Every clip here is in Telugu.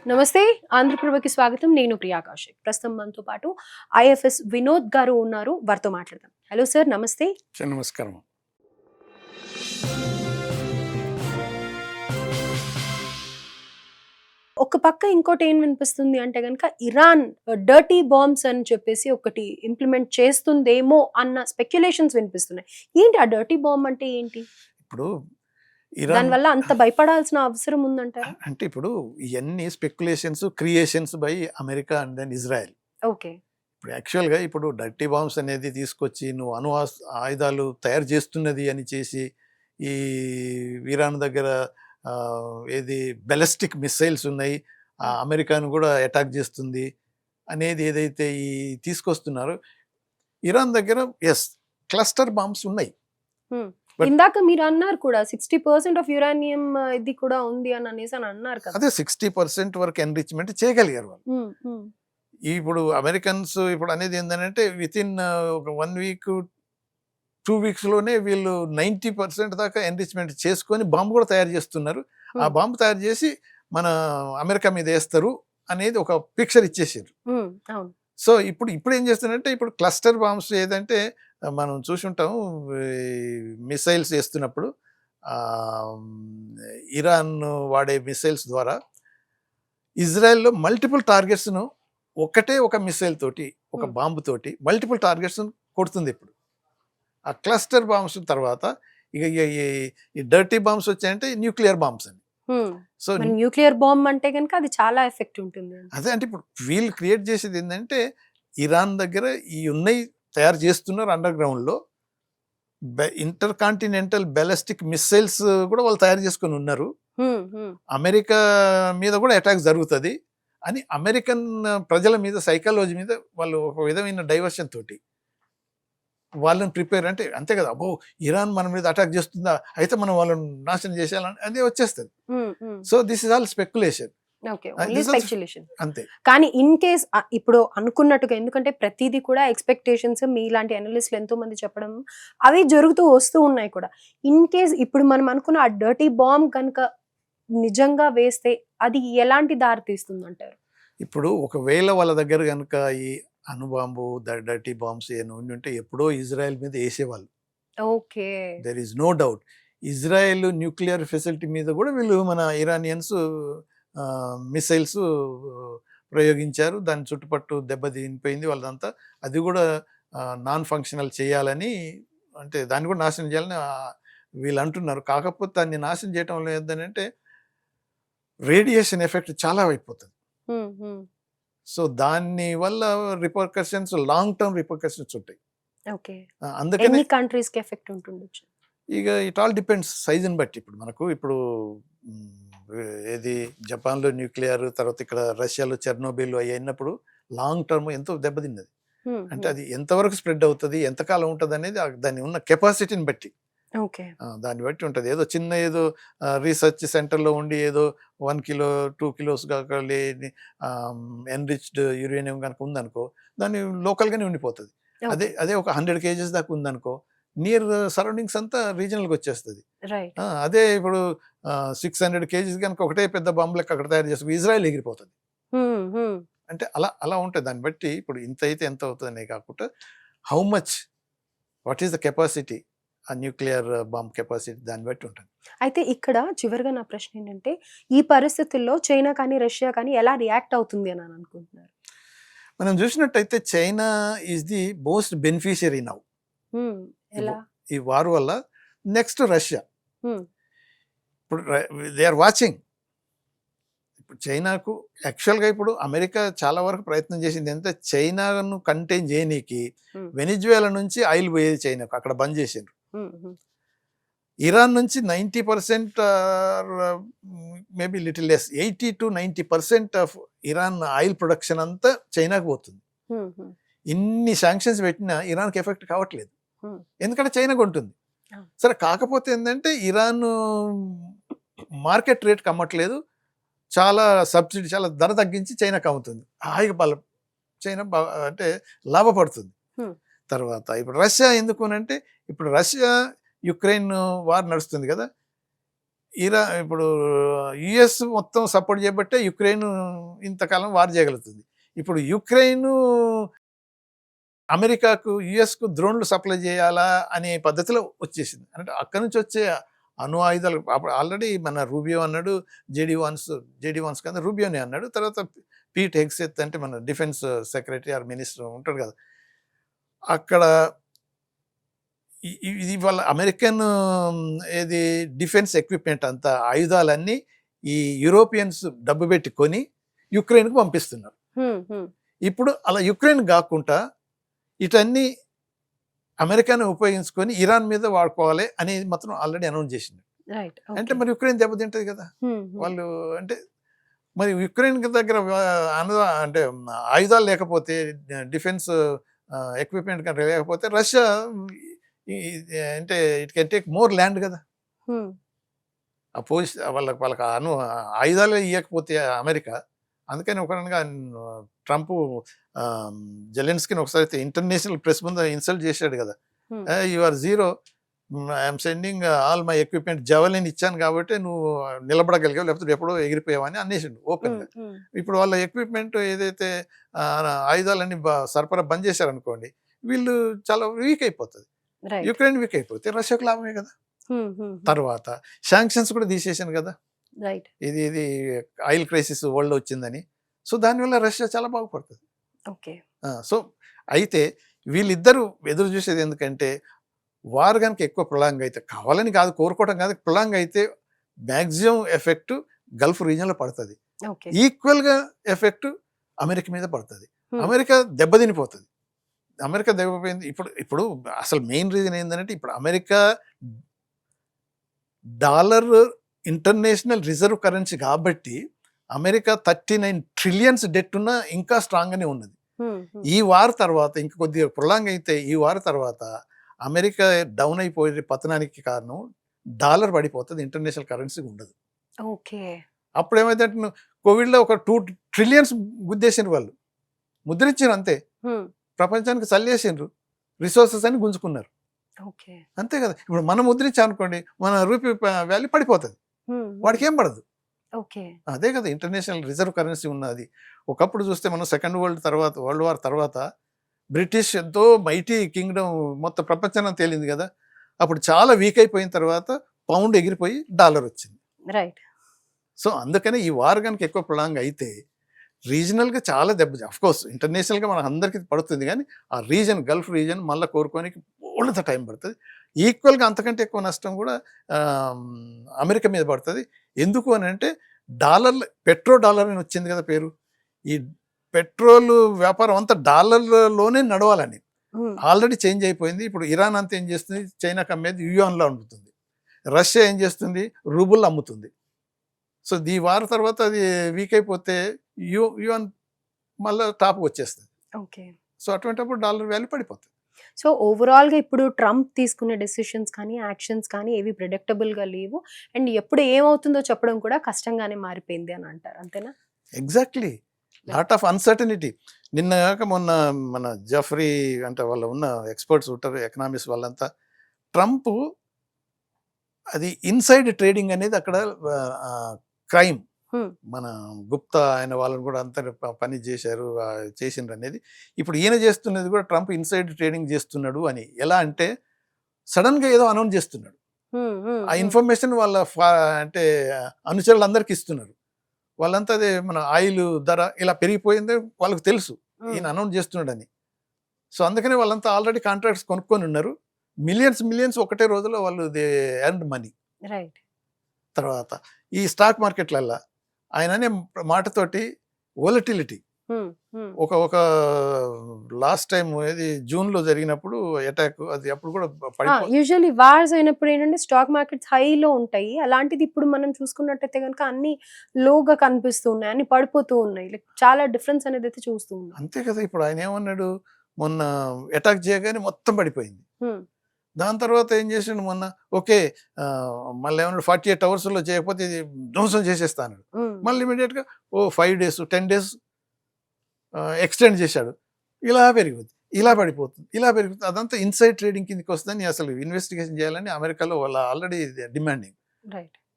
నమస్తే. ఆంధ్రప్రభకి స్వాగతం. నేను ప్రియా కౌశిక్. ప్రస్తుతం మనతో పాటు ఐఎఫ్ఎస్ వినోద్ గారు ఉన్నారు. వారితో మాట్లాడదాం. హలో సార్, నమస్తే. నమస్కారం. ఒక పక్క ఇంకోటి ఏం వినిపిస్తుంది అంటే గనక ఇరాన్ డర్టీ బాంబ్స్ అని చెప్పేసి ఒకటి ఇంప్లిమెంట్ చేస్తుందేమో అన్న స్పెక్యులేషన్స్ వినిపిస్తున్నాయి. ఏంటి ఆ డర్టీ బాంబ్ అంటే ఏంటి? ఇప్పుడు ఇరాన్ దానివల్ల అంత భయపడాల్సిన అవసరం ఉందంటారా? అంటే ఇప్పుడు ఇవన్నీ speculations, creations by America and then Israel. Okay. ఇప్పుడు యాక్చువల్‌గా ఇప్పుడు డర్టీ బాంబ్స్ అనేది తీసుకొచ్చి నువ్వు ఆయుధాలు తయారు చేస్తున్నది అని చేసి ఈ ఇరాన్ దగ్గర ఏది బాలిస్టిక్ మిస్సైల్స్ ఉన్నాయి. అమెరికాను కూడా అటాక్ చేస్తుంది అనేది ఏదైతే ఈ తీసుకొస్తున్నారో ఇరాన్ దగ్గర క్లస్టర్ బాంబ్స్ ఉన్నాయి. ఇందాక మీరు అన్నారు కూడా 60% ఆఫ్ యురేనియం ఇది కూడా ఉంది అని అనేసి అన్నారు కదా. అదే 60% వరకు ఎన్రిచ్మెంట్ చేయగలిగారు వాళ్ళు. ఇప్పుడు అమెరికన్స్ ఇప్పుడు అనేది ఏంటంటే వితిన్ ఒక 1 వీక్ 2 వీక్స్లోనే వీళ్ళు 90% దాకా ఎన్రిచ్మెంట్ చేసుకొని బాంబు కూడా తయారు చేస్తున్నారు. ఆ బాంబు తయారు చేసి మన అమెరికా మీద వేస్తారు అనేది ఒక పిక్చర్ ఇచ్చేసారు. సో ఇప్పుడు ఏం చేస్తున్నారంటే ఇప్పుడు క్లస్టర్ బాంబ్స్ ఏదంటే మనం చూసుంటాం మిసైల్స్ వేస్తున్నప్పుడు ఇరాన్ వాడే మిసైల్స్ ద్వారా ఇజ్రాయెల్లో మల్టిపుల్ టార్గెట్స్ను ఒక మిసైల్ తోటి ఒక బాంబు తోటి మల్టిపుల్ టార్గెట్స్ కొడుతుంది. ఇప్పుడు ఆ క్లస్టర్ బాంబ్స్ తర్వాత ఇక ఈ డర్టీ బాంబ్స్ వచ్చాయంటే న్యూక్లియర్ బాంబ్స్ అని. సో న్యూక్లియర్ బాంబ్ అంటే కనుక అది చాలా ఎఫెక్ట్ ఉంటుంది. అదే అంటే ఇప్పుడు వీళ్ళు క్రియేట్ చేసేది ఏంటంటే ఇరాన్ దగ్గర ఈ ఉన్నాయి తయారు చేస్తున్నారు అండర్ గ్రౌండ్లో. ఇంటర్ కాంటినెంటల్ బాలిస్టిక్ మిస్సైల్స్ కూడా వాళ్ళు తయారు చేసుకొని ఉన్నారు. అమెరికా మీద కూడా అటాక్ జరుగుతుంది అని అమెరికన్ ప్రజల మీద సైకాలజీ మీద వాళ్ళు ఒక విధమైన డైవర్షన్ తోటి వాళ్ళని ప్రిపేర్ అంటే అంతే కదా, అబ్బో ఇరాన్ మన మీద అటాక్ చేస్తుందా అయితే మనం వాళ్ళని నాశనం చేసేయాలని అదే వచ్చేస్తుంది. So this is all speculation. అంతే. కానీ ఇన్ కేస్ ఇప్పుడు అనుకున్నట్టుగా, ఎందుకంటే ప్రతిదీ కూడా ఎక్స్పెక్టేషన్స్ మీలాంటి అనలిస్టులు ఎంతో మంది చెప్పడం అవి జరుగుతూ వస్తూ ఉన్నాయి కూడా. ఇన్ కేస్ ఇప్పుడు మనం అనుకున్న ఆ డర్టీ బాంబ్ కనుక నిజంగా వేస్తే అది ఎలాంటి దారి తీస్తుంది అంటారు? ఇప్పుడు ఒకవేళ వాళ్ళ దగ్గర కనుక ఈ అణుబాంబు డర్టీ బాంబ్స్ ఏమైనా ఉంటే ఎప్పుడో ఇజ్రాయెల్ మీద వేసేవాళ్ళు. Okay, there is no doubt. Israel nuclear facility మీద కూడా వీళ్ళు మన ఇరానియన్స్ మిసైల్స్ ప్రయోగించారు. దాని చుట్టుపట్టు దెబ్బతినిపోయింది వాళ్ళదంతా. అది కూడా నాన్ ఫంక్షనల్ చేయాలని అంటే దాన్ని కూడా నాశనం చేయాలని వీళ్ళు అంటున్నారు. కాకపోతే దాన్ని నాశనం చేయటం ఏంటంటే రేడియేషన్ ఎఫెక్ట్ చాలా అయిపోతుంది. సో దాని వల్ల రిపర్కషన్స్ లాంగ్ టర్మ్ రిపర్కషన్స్ ఉంటాయి. అందుకని కంట్రీస్ కి ఎఫెక్ట్ ఉంటుండొచ్చు. ఇక ఇట్ ఆల్ డిపెండ్స్ సైజుని బట్టి. ఇప్పుడు ఏది జపాన్లో న్యూక్లియర్, తర్వాత ఇక్కడ రష్యాలో చెర్నోబిల్ అవి అయినప్పుడు లాంగ్ టర్మ్ ఎంతో దెబ్బతిన్నది. అంటే అది ఎంతవరకు స్ప్రెడ్ అవుతుంది, ఎంతకాలం ఉంటుంది అనేది దాన్ని ఉన్న కెపాసిటీని బట్టి దాన్ని బట్టి ఉంటుంది. ఏదో చిన్న ఏదో రీసెర్చ్ సెంటర్లో ఉండి ఏదో 1 కిలో 2 కిలోస్ కాక లేని ఎన్రిచ్డ్ యురేనియం కనుక ఉందనుకో దాన్ని లోకల్గానే ఉండిపోతుంది. అదే ఒక 100 కేజెస్ దాకా ఉందనుకో నియర్ సరౌండింగ్స్ అంతా రీజనల్గా వచ్చేస్తుంది. అదే ఇప్పుడు 600 కేజీస్ కనుక ఒకటే పెద్ద బాంబు లెక్క అక్కడ తయారు చేసుకుని ఇజ్రాయెల్ ఎగిరిపోతుంది. అంటే అలా ఉంటుంది. దాన్ని బట్టి ఇప్పుడు ఇంత అయితే ఎంత అవుతుంది కాకుండా how much what is the capacity, ఆ న్యూక్లియర్ బాంబ్ కెపాసిటీ దాన్ని బట్టి ఉంటుంది. అయితే ఇక్కడ చివరిగా నా ప్రశ్న ఏంటంటే ఈ పరిస్థితుల్లో చైనా కానీ రష్యా కానీ ఎలా రియాక్ట్ అవుతుంది అని అనుకుంటున్నారు? మనం చూసినట్టయితే China is the most beneficiary now ఈ వార్ వల్ల. Next Russia. ఇప్పుడు దే ఆర్ వాచింగ్. ఇప్పుడు చైనాకు యాక్చువల్గా ఇప్పుడు అమెరికా చాలా వరకు ప్రయత్నం చేసింది ఎంత చైనాను కంటైన్ చేయనీకి. వెనిజువేలా నుంచి ఆయిల్ పోయేది చైనాకు, అక్కడ బంద్ చేసిండ్రు. ఇరాన్ నుంచి 90% maybe little less 80 to 90% of Iran oil production అంతా చైనాకు పోతుంది. ఇన్ని శాంక్షన్స్ పెట్టినా ఇరాన్కి ఎఫెక్ట్ కావట్లేదు, ఎందుకంటే చైనా కొంటుంది. సరే, కాకపోతే ఏంటంటే ఇరాన్ మార్కెట్ రేట్కి అమ్మట్లేదు, చాలా సబ్సిడీ, చాలా ధర తగ్గించి చైనాకి అమ్ముతుంది. హాయిగా చైనా అంటే లాభపడుతుంది. తర్వాత ఇప్పుడు రష్యా ఎందుకు అంటే ఇప్పుడు రష్యా యుక్రెయిన్ వార్ నడుస్తుంది కదా, ఇప్పుడు యుఎస్ మొత్తం సపోర్ట్ చేయబట్టే యుక్రెయిన్ ఇంతకాలం వార్ చేయగలుగుతుంది. ఇప్పుడు యుక్రెయిన్ అమెరికాకు యుఎస్కు డ్రోన్లు సప్లై చేయాలా అనే పద్ధతిలో వచ్చేసింది. అంటే అక్కడి నుంచి వచ్చే అణు ఆయుధాలు అప్పుడు ఆల్రెడీ మన రూబియో అన్నాడు, జేడీ వాన్స్ కదా రూబియోనే అన్నాడు. తర్వాత పీట్ హెగ్సెత్ అంటే మన డిఫెన్స్ సెక్రటరీ ఆర్ మినిస్టర్ ఉంటాడు కదా, అక్కడ ఇది వాళ్ళ అమెరికన్ ఏది డిఫెన్స్ ఎక్విప్మెంట్ అంతా ఆయుధాలన్నీ ఈ యూరోపియన్స్ డబ్బు పెట్టి కొని యుక్రెయిన్కు పంపిస్తున్నారు. ఇప్పుడు అలా యుక్రెయిన్ కాకుండా ఇటన్నీ అమెరికాను ఉపయోగించుకొని ఇరాన్ మీద వాడుకోవాలి అనేది మాత్రం ఆల్రెడీ అనౌన్స్ చేసింది. అంటే మరి యుక్రెయిన్ దెబ్బతింటది కదా వాళ్ళు. అంటే మరి యుక్రెయిన్ దగ్గర అంటే ఆయుధాలు లేకపోతే, డిఫెన్స్ ఎక్విప్మెంట్ కంటే లేకపోతే రష్యా అంటే it can take more land కదా. ఆ వాళ్ళకి ఆయుధాలు ఇవ్వకపోతే అమెరికా, అందుకని ఒకనగా ట్రంప్ జెలెన్స్కీని ఒకసారి ఇంటర్నేషనల్ ప్రెస్ ముందు ఇన్సల్ట్ చేశాడు కదా, you are zero, I'm sending all my equipment, javelin ఇచ్చాను కాబట్టి నువ్వు నిలబడగలిగావు, లేకపోతే ఎప్పుడో ఎగిరిపోయావని అనేసిండు ఓపెన్గా. ఇప్పుడు వాళ్ళ ఎక్విప్మెంట్ ఏదైతే ఆయుధాలన్నీ సరఫరా బంద్ చేశారనుకోండి, వీళ్ళు చాలా వీక్ అయిపోతుంది. యుక్రెయిన్ వీక్ అయిపోతే రష్యాకు లాభమే కదా. తర్వాత శాంక్షన్స్ కూడా తీసేసాను కదా, ఇది ఆయిల్ క్రైసిస్ వరల్డ్ వచ్చిందని. సో దానివల్ల రష్యా చాలా బాగుపడుతుంది. సో అయితే వీళ్ళిద్దరూ ఎదురు చూసేది ఎందుకంటే, వార్ కనుక ఎక్కువ ప్రొలాంగ్ అయితే, కావాలని కాదు, కోరుకోవడం కాదు, ప్రొలాంగ్ అయితే మ్యాక్సిమం ఎఫెక్ట్ గల్ఫ్ రీజియన్లో పడుతుంది, ఈక్వల్గా ఎఫెక్ట్ అమెరికా మీద పడుతుంది. అమెరికా దెబ్బతినిపోతుంది. అమెరికా దెబ్బపోయింది. ఇప్పుడు అసలు మెయిన్ రీజన్ ఏంటంటే, ఇప్పుడు America dollar international reserve currency కాబట్టి అమెరికా 39 ట్రిలియన్స్ డెట్ ఉన్న ఇంకా స్ట్రాంగ్గానే ఉన్నది. ఈ వార్ తర్వాత ఇంకా కొద్దిగా ప్రొలాంగ్ అయితే, ఈ వార్ తర్వాత అమెరికా డౌన్ అయిపోయే పతనానికి కారణం డాలర్ పడిపోతుంది, ఇంటర్నేషనల్ కరెన్సీ ఉండదు. అప్పుడు ఏమైందంటే కోవిడ్లో ఒక 2 ట్రిలియన్స్ గుద్దేసిండ్రు, వాళ్ళు ముద్రించారు అంతే, ప్రపంచానికి చల్లేసిండ్రు, రిసోర్సెస్ అని గుంజుకున్నారు అంతే కదా. ఇప్పుడు మనం ముద్రించాం అనుకోండి, మన రూపీ వాల్యూ పడిపోతుంది, వాడికి ఏం పడదు. అదే కదా ఇంటర్నేషనల్ రిజర్వ్ కరెన్సీ ఉన్నది. ఒకప్పుడు చూస్తే మనం సెకండ్ వరల్డ్ వార్ తర్వాత బ్రిటిష్ ఎంతో మైటీ కింగ్డమ్ మొత్తం ప్రపంచాన్ని తేలింది కదా, అప్పుడు చాలా వీక్ అయిపోయిన తర్వాత పౌండ్ ఎగిరిపోయి డాలర్ వచ్చింది. సో అందుకని ఈ వార్ కనుక ఎక్కువ ప్రొలాంగ్ అయితే రీజనల్గా చాలా దెబ్బ, అఫ్కోర్స్ ఇంటర్నేషనల్గా మనకు అందరికీ పడుతుంది, కానీ ఆ రీజన్ గల్ఫ్ రీజన్ మళ్ళీ కోరుకోనికి బోల్డంత టైం పడుతుంది. ఈక్వల్గా అంతకంటే ఎక్కువ నష్టం కూడా అమెరికా మీద పడుతుంది. ఎందుకు అని అంటే డాలర్లు, పెట్రో డాలర్ అని వచ్చింది కదా పేరు, ఈ పెట్రోల్ వ్యాపారం అంతా డాలర్లోనే నడవాలని ఆల్రెడీ చేంజ్ అయిపోయింది. ఇప్పుడు ఇరాన్ అంతా ఏం చేస్తుంది, చైనాకి అమ్మేది యుయాన్లో అమ్ముతుంది, రష్యా ఏం చేస్తుంది, రూబుల్ అమ్ముతుంది. సో ఈ వార్ తర్వాత అది వీక్ అయిపోతే యుయాన్ మళ్ళీ టాప్ వచ్చేస్తుంది. సో అటువంటిప్పుడు డాలర్ వాల్యూ పడిపోతుంది. సో ఓవరాల్గా ఇప్పుడు ట్రంప్ తీసుకునే డెసిషన్స్ కానీ యాక్షన్స్ కానీ ఏవి ప్రెడిక్టబుల్గా లేవు, అండ్ ఎప్పుడు ఏమవుతుందో చెప్పడం కూడా కష్టంగానే మారిపోయింది అని అంటారు, అంతేనా? Exactly, lot of uncertainty. నిన్న కాక మొన్న మన జఫ్రీ అంటే వాళ్ళు ఉన్న ఎక్స్పర్ట్స్ ఉంటారు, ఎకనామిక్స్ వాళ్ళంతా, ట్రంప్ అది ఇన్సైడ్ ట్రేడింగ్ అనేది అక్కడ క్రైమ్, మన గుప్తా ఆయన వాళ్ళని కూడా అంత పని చేశారు, చేసిండ్రు అనేది. ఇప్పుడు ఈయన చేస్తున్నది కూడా ట్రంప్ ఇన్సైడ్ ట్రేడింగ్ చేస్తున్నాడు అని. ఎలా అంటే సడన్గా ఏదో అనౌన్స్ చేస్తున్నాడు, ఆ ఇన్ఫర్మేషన్ వాళ్ళ అంటే అనుచరులందరికీ ఇస్తున్నారు. వాళ్ళంతా అదే మన ఆయిల్ ధర ఇలా పెరిగిపోయింది వాళ్ళకి తెలుసు, ఈయన అనౌన్స్ చేస్తున్నాడు అని. సో అందుకనే వాళ్ళంతా ఆల్రెడీ కాంట్రాక్ట్స్ కొనుక్కొని ఉన్నారు, మిలియన్స్ ఒకటే రోజులో వాళ్ళు దే ఎర్న్డ్ మనీ. తర్వాత ఈ స్టాక్ మార్కెట్లల్లో ఆయన అనే మాటతోటి వోలటిలిటీ, ఒక లాస్ట్ టైం ఏది జూన్లో జరిగినప్పుడు అటాక్, అది అప్పుడు కూడా యూజువల్లీ వార్స్ అయినప్పుడు ఏంటంటే స్టాక్ మార్కెట్స్ హైలో ఉంటాయి, అలాంటిది ఇప్పుడు మనం చూసుకున్నట్టయితే కనుక అన్ని లోగా కనిపిస్తూ ఉన్నాయి, అన్ని పడిపోతూ ఉన్నాయి, లైక్ చాలా డిఫరెన్స్ అనేది అయితే చూస్తూ ఉన్నాం. అంతే కదా. ఇప్పుడు ఆయన ఏమన్నాడు, మొన్న అటాక్ చేయగానే మొత్తం పడిపోయింది. దాని తర్వాత ఏం చేసిండు మొన్న, ఓకే మళ్ళీ ఏమన్నా 48 అవర్స్లో చేయకపోతే ఇది ధ్వంసం చేసేస్తాను, మళ్ళీ ఇమీడియట్గా 5 days 10 days ఎక్స్టెండ్ చేశాడు. ఇలా పెరిగిపోతుంది, ఇలా పడిపోతుంది, ఇలా పెరిగిపోతుంది. అదంతా ఇన్సైడ్ ట్రేడింగ్ కిందకి వస్తుందని అసలు ఇన్వెస్టిగేషన్ చేయాలని అమెరికాలో వాళ్ళ ఆల్రెడీ డిమాండింగ్.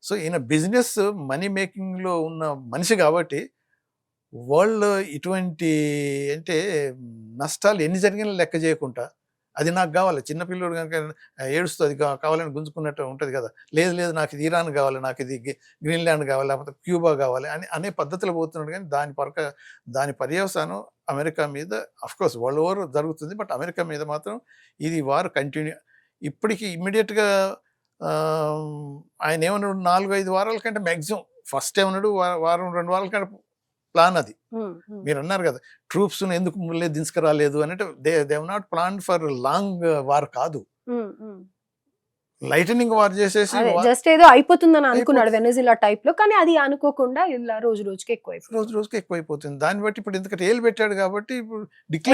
సో ఈయన బిజినెస్ మనీ మేకింగ్లో ఉన్న మనిషి కాబట్టి వాళ్ళు ఇటువంటి అంటే నష్టాలు ఎన్ని జరిగినా లెక్క చేయకుండా అది నాకు కావాలి, చిన్నపిల్లడు కనుక ఏడుస్తూ అది కావాలని గుంజుకున్నట్టు ఉంటుంది కదా, లేదు లేదు నాకు ఇది ఇరాన్ కావాలి, నాకు ఇది గ్రీన్లాండ్ కావాలి, లేకపోతే క్యూబా కావాలి అని అనే పద్ధతిలో పోతున్నాడు. కానీ దాని పర్యవసానం అమెరికా మీద కోర్స్ వరల్డ్ ఓవర్ జరుగుతుంది, బట్ అమెరికా మీద మాత్రం ఇది వారు కంటిన్యూ. ఇప్పటికి ఇమ్మీడియట్గా ఆయన ఏమన్నాడు, 4-5 వారాల కంటే మ్యాక్సిమం ఫస్ట్ ఏమన్నాడు వారం 2 వారాల కంటే ప్లాన్ అది. మీరు అన్నారు కదా ట్రూప్స్ ఎందుకు మళ్ళీ దించుకురాలేదు అంటే they not plan for long war కాదు, లైటనింగ్ వార్ చేసేసి జస్ట్ ఏదో అయిపోతుందని అనుకున్నాడు వెనెజులా టైప్ లో, కానీ అది అనుకోకుండా ఇలా రోజు రోజుకి ఎక్కువైపోతుంది. దాన్ని బట్టి ఇప్పుడు ఎందుకంటే ఏలు పెట్టాడు కాబట్టి ఇప్పుడు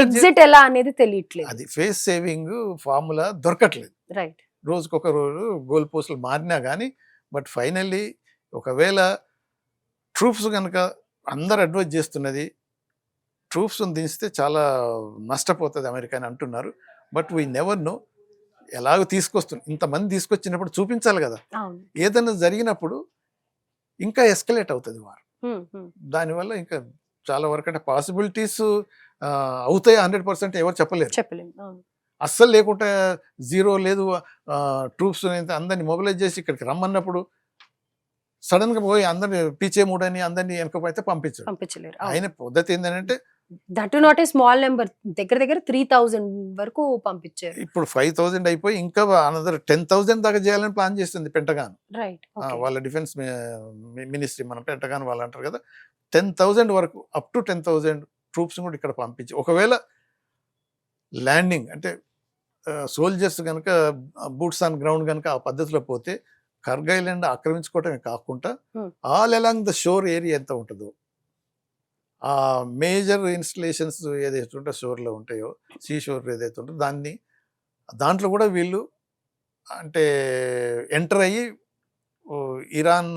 ఎగ్జిట్ ఎలా అనేది తెలియట్లేదు, అది ఫేస్ సేవింగ్ ఫార్ములా దొరకట్లేదు. రైట్, రోజుకొక రోజు గోల్ పోస్టులు మారినా కానీ, బట్ ఫైనల్లీ ఒకవేళ ట్రూప్స్ కనుక అందరు అడ్వైజ్ చేస్తున్నది ట్రూప్స్ దించితే చాలా నష్టపోతుంది అమెరికా అని అంటున్నారు. బట్ వీ నెవర్ నో, ఎలాగో తీసుకొస్తుంది ఇంతమంది తీసుకొచ్చినప్పుడు చూపించాలి కదా, ఏదైనా జరిగినప్పుడు ఇంకా ఎస్కలేట్ అవుతుంది వారు. దానివల్ల ఇంకా చాలా వరకు అంటే పాసిబిలిటీస్ అవుతాయి 100% ఎవరు చెప్పలేరు. అస్సలు లేకుండా జీరో లేదు, ట్రూప్స్ అందరినీ మొబిలైజ్ చేసి ఇక్కడికి రమ్మన్నప్పుడు సడన్ గా పోయి అందరిని పీచే మూడని అందరినీ వెనకపోతే పంపించలేరు. ఆయన పద్ధతి ఏంటంటే that not a small number, దగ్గర 3000 వరకు పంపించారు. ఇప్పుడు 5000 అయిపోయి ఇంకా అనదర్ 10,000 దాకా చేయాలని ప్లాన్ చేస్తుంది పెంటగాన్. రైట్, వాళ్ళ డిఫెన్స్ మినిస్ట్రీ, మన పెంటగాన్ వాళ్ళు అంటారు కదా, 10,000 వరకు అప్ టు 10,000 ట్రూప్స్ కూడా ఇక్కడ పంపించి ఒకవేళ ల్యాండింగ్ అంటే సోల్జర్స్ కనుక బూట్స్ ఆన్ గ్రౌండ్ కనుక ఆ పద్ధతిలో పోతే కర్గ్ ఐలాండ్ ఆక్రమించుకోవటమే కాకుండా all along the shore area ఎంత ఉంటుందో, ఆ మేజర్ ఇన్స్టలేషన్స్ ఏదైతే ఉంటే షోర్లో ఉంటాయో, సీ షోర్ ఏదైతే ఉంటుందో దాంట్లో కూడా వీళ్ళు అంటే ఎంటర్ అయ్యి ఇరాన్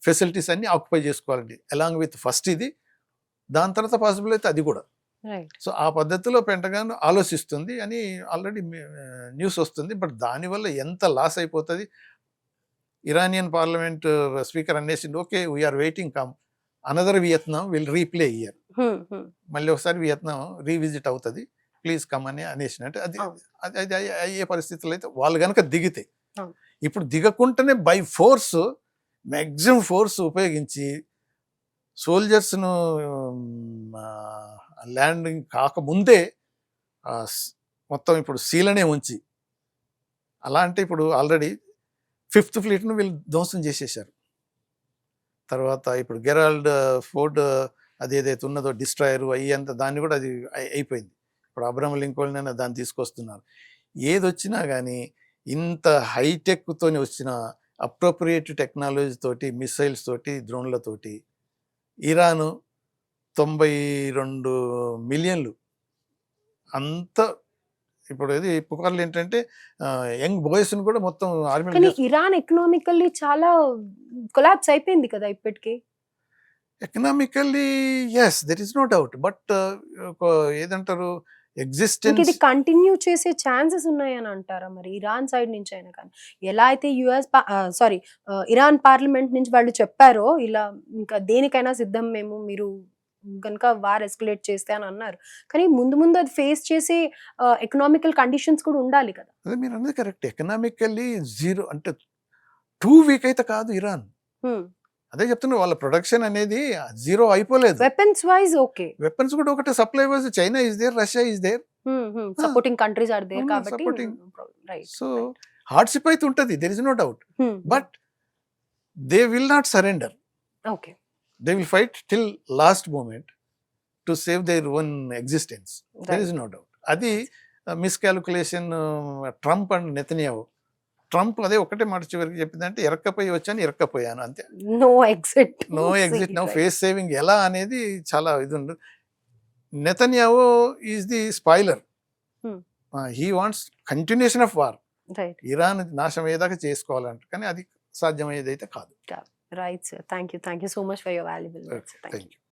ఫెసిలిటీస్ అన్ని ఆక్యుపై చేసుకోవాలండి అలాంగ్ విత్ ఫస్ట్ ఇది, దాని తర్వాత పాసిబుల్ అయితే అది కూడా. సో ఆ పద్ధతిలో పెంటగాన్ ఆలోచిస్తుంది అని ఆల్రెడీ న్యూస్ వస్తుంది. బట్ దానివల్ల ఎంత లాస్ అయిపోతుంది, ఇరానియన్ పార్లమెంట్ స్పీకర్ అనేసింది okay we're waiting come another Vietnam will replay year, మళ్ళీ ఒకసారి వియత్నాం రీవిజిట్ అవుతుంది ప్లీజ్ కమ్ అని అనేసినట్టు. అది అయ్యే పరిస్థితులు అయితే వాళ్ళు కనుక దిగితే, ఇప్పుడు దిగకుండానే బై ఫోర్స్ మ్యాక్సిమం ఫోర్స్ ఉపయోగించి సోల్జర్స్ను ల్యాండింగ్ కాకముందే మొత్తం ఇప్పుడు సీలనే ఉంచి, అలా అంటే ఇప్పుడు ఆల్రెడీ 5th ఫ్లీట్ను వీళ్ళు ధ్వంసం చేసేసారు. తర్వాత ఇప్పుడు గెరాల్డ్ ఫోర్డ్ అది ఏదైతే ఉన్నదో డిస్ట్రాయర్ అయ్యేంత దాన్ని కూడా అది అయిపోయింది. ఇప్పుడు అబ్రహం లింకన్ దాన్ని తీసుకొస్తున్నారు. ఏది వచ్చినా కానీ ఇంత హైటెక్తో వచ్చిన అప్రోప్రియేట్ టెక్నాలజీ తోటి, మిసైల్స్ తోటి, డ్రోన్లతోటి ఇరాను 92 మిలియన్లు అంత ఇప్పుడు ఇది పుకార్లు ఏంటంటే యంగ్ బాయ్స్ కూడా మొత్తం ఆర్మీ. కానీ ఇరాన్ ఎకనామికల్లీ చాలా కొలాప్స్ అయిపోయింది కదా ఇప్పటికే. Economically yes there is no doubt, but ఏదంటారు ఎగ్జిస్టెన్స్ ఇది కంటిన్యూ చేసే ఛాన్సెస్ ఉన్నాయని అంటారా మరి ఇరాన్ సైడ్ నుంచి అయినా? కానీ ఎలా అయితే ఇరాన్ పార్లమెంట్ నుంచి వాళ్ళు చెప్పారో ఇలా ఇంకా దేనికైనా సిద్ధం మేము, మీరు కనుక వార్ ఎస్కలేట్ చేస్తే అని అన్నారు. కానీ ముందు అది ఫేస్ చేసే ఎకనామికల్ కండిషన్స్ కూడా ఉండాలి కదా. అదే మీరు అన్నది కరెక్ట్. ఎకనామికల్లీ జీరో అంటే టూ వీక్ అయితే కాదు ఇరాన్. అదే చెప్తున్నా, వాళ్ళ ప్రొడక్షన్ అనేది జీరో అయిపోలేదు. వెపన్స్ వైజ్ ఓకే, వెపన్స్ కూడా ఒకటే supply wise China is there, Russia is there, supporting countries are there కాబట్టి సో హార్డ్షిప్ అయితే ఉంటుంది, there is no doubt, but they will not surrender. Okay, they will fight till last moment to save their own existence. There is no doubt. అది miscalculation Trump and Netanyahu. Trump అదే ఒకటే మాట చివరికి చెప్పిందంటే ఇరక్కపోయి వచ్చాను, ఇరక్కపోయాను అంతే, no exit no face saving ఎలా అనేది చాలా ఇది ఉంది. Netanyahu is the spoiler, he wants continuation of war, Iran నాశనం అయ్యేదాకా చేసుకోవాలంట, కానీ అది సాధ్యమయ్యేది అయితే కాదు. Right, sir. Thank you so much for your valuable words. Thank you.